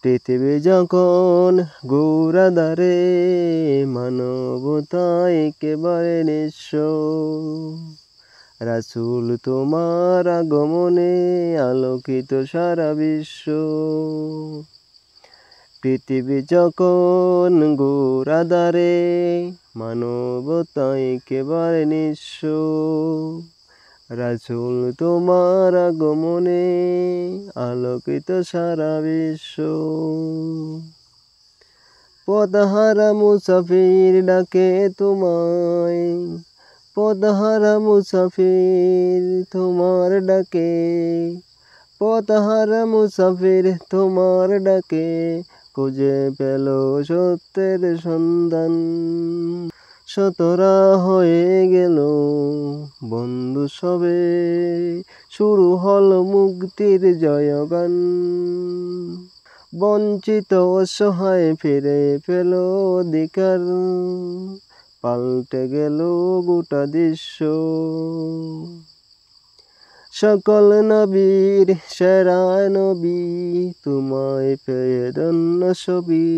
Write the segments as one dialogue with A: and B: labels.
A: পৃথিবী যখন গোড়াদারে মানবতা একেবারে নিঃস্ব, রাসূল তোমার আগমনে আলোকিত সারা বিশ্ব। পৃথিবী যখন গোড়াদারে মানবতা একেবারে নিঃস্ব, রাসূল তোমার আগমনে আলোকিত সারা বিশ্ব। পথহারা মুসাফির ডাকে তোমায়, পথহারা মুসাফির তোমার ডাকে, পথহারা মুসাফির তোমার ডাকে খুঁজে পেল সত্যের সন্ধান। শতরা হয়ে গেল বন্ধু সবে, শুরু হলো মুক্তির জয়গান। বঞ্চিত অসহায় ফিরে পেল অধিকার, পাল্টে গেল গোটা দৃশ্য। সকল নবীর সেরা নবী, তোমায় পেয়ে ধন্য সবই।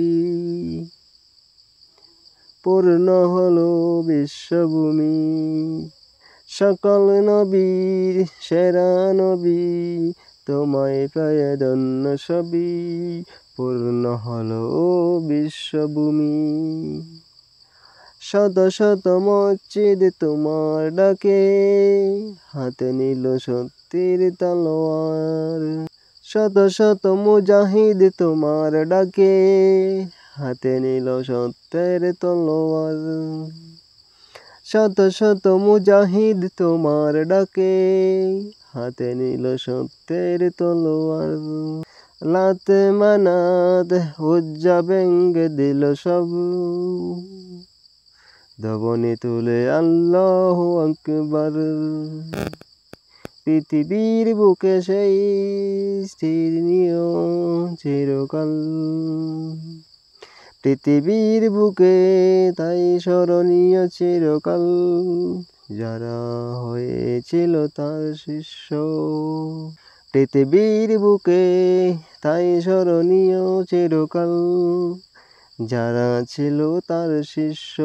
A: পূর্ণ হলো বিশ্বভূমি, সকল নবীর সেরা নবী, তোমায় পেয়ে ধন্য সবই। পূর্ণ হলো বিশ্বভূমি। শত শত মসজিদ তোমার ডাকে, হাতে নিল সত্যের তলোয়ার। শত শত মুজাহিদ তোমার ডাকে, হাতে নিল সত্যের তলোয়ার। শত শত মুজাহিদ তোমার ডাকে, হাতে নিল সত্যের তলোয়ার। লাত মানাত উজ্জা ভেঙে দিল সব, ধ্বনি তুলে আল্লাহু আকবার। পৃথিবীর বুকে সেই স্মরণীয় চিরকাল, পৃথিবীর বুকে তাই স্মরণীয় চিরকাল, যারা হয়েছিল তার শিষ্য। পৃথিবীর বুকে তাই স্মরণীয় চিরকাল, যারা ছিল তার শিষ্য।